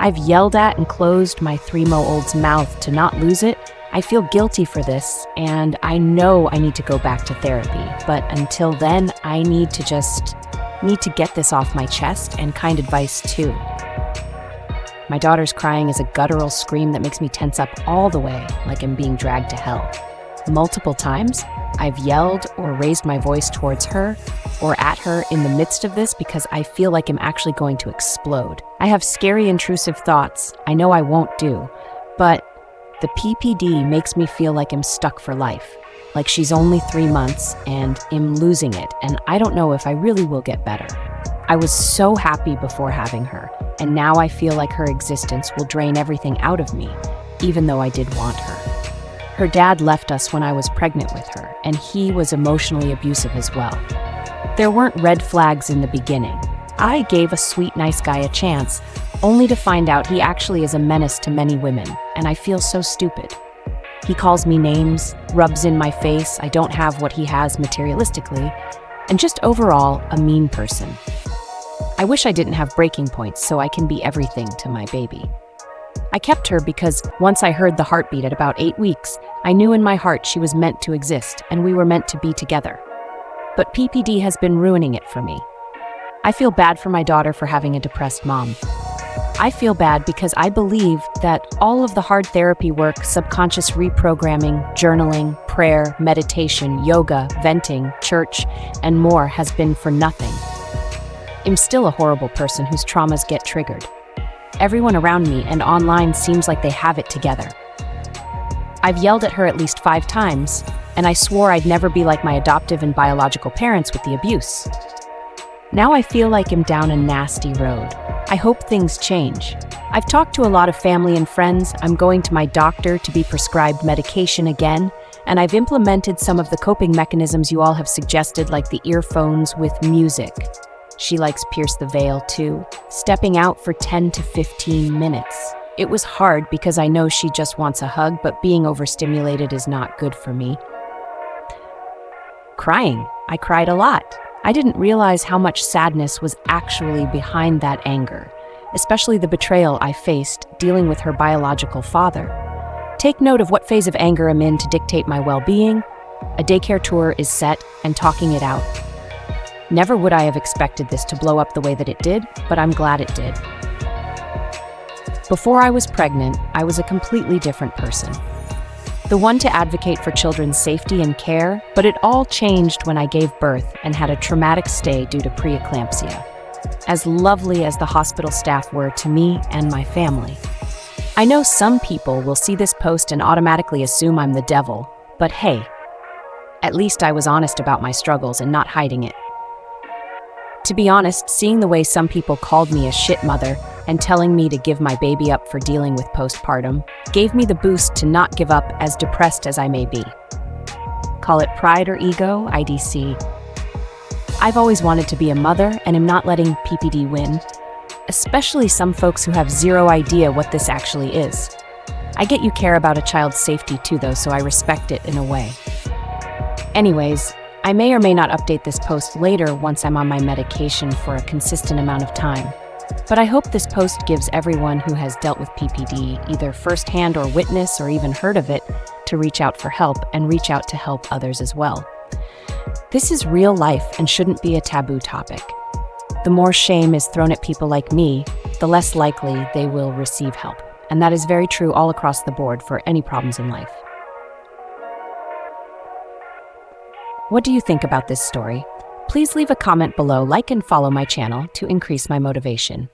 I've yelled at and closed my 3-mo-old's mouth to not lose it. I feel guilty for this, and I know I need to go back to therapy. But until then, I need to get this off my chest, and kind advice too. My daughter's crying is a guttural scream that makes me tense up all the way, like I'm being dragged to hell. Multiple times, I've yelled or raised my voice towards her or at her in the midst of this because I feel like I'm actually going to explode. I have scary, intrusive thoughts I know I won't do, but the PPD makes me feel like I'm stuck for life, like she's only 3 months and I'm losing it, and I don't know if I really will get better. I was so happy before having her, and now I feel like her existence will drain everything out of me, even though I did want her. Her dad left us when I was pregnant with her, and he was emotionally abusive as well. There weren't red flags in the beginning. I gave a sweet, nice guy a chance, only to find out he actually is a menace to many women, and I feel so stupid. He calls me names, rubs in my face, I don't have what he has materialistically, and just overall, a mean person. I wish I didn't have breaking points so I can be everything to my baby. I kept her because once I heard the heartbeat at about 8 weeks, I knew in my heart she was meant to exist and we were meant to be together. But PPD has been ruining it for me. I feel bad for my daughter for having a depressed mom. I feel bad because I believe that all of the hard therapy work, subconscious reprogramming, journaling, prayer, meditation, yoga, venting, church, and more has been for nothing. I'm still a horrible person whose traumas get triggered. Everyone around me and online seems like they have it together. I've yelled at her at least 5 times, and I swore I'd never be like my adoptive and biological parents with the abuse. Now I feel like I'm down a nasty road. I hope things change. I've talked to a lot of family and friends. I'm going to my doctor to be prescribed medication again, and I've implemented some of the coping mechanisms you all have suggested, like the earphones with music. She likes Pierce the Veil too, stepping out for 10 to 15 minutes. It was hard because I know she just wants a hug, but being overstimulated is not good for me. Crying. I cried a lot. I didn't realize how much sadness was actually behind that anger, especially the betrayal I faced dealing with her biological father. Take note of what phase of anger I'm in to dictate my well-being. A daycare tour is set and talking it out. Never would I have expected this to blow up the way that it did, but I'm glad it did. Before I was pregnant, I was a completely different person. The one to advocate for children's safety and care, but it all changed when I gave birth and had a traumatic stay due to preeclampsia. As lovely as the hospital staff were to me and my family. I know some people will see this post and automatically assume I'm the devil, but hey, at least I was honest about my struggles and not hiding it. To be honest, seeing the way some people called me a shit mother and telling me to give my baby up for dealing with postpartum gave me the boost to not give up, as depressed as I may be. Call it pride or ego, IDC. I've always wanted to be a mother and am not letting PPD win, especially some folks who have zero idea what this actually is. I get you care about a child's safety too though, so I respect it in a way. Anyways, I may or may not update this post later once I'm on my medication for a consistent amount of time. But I hope this post gives everyone who has dealt with PPD, either firsthand or witness or even heard of it, to reach out for help and reach out to help others as well. This is real life and shouldn't be a taboo topic. The more shame is thrown at people like me, the less likely they will receive help. And that is very true all across the board for any problems in life. What do you think about this story? Please leave a comment below, like and follow my channel to increase my motivation.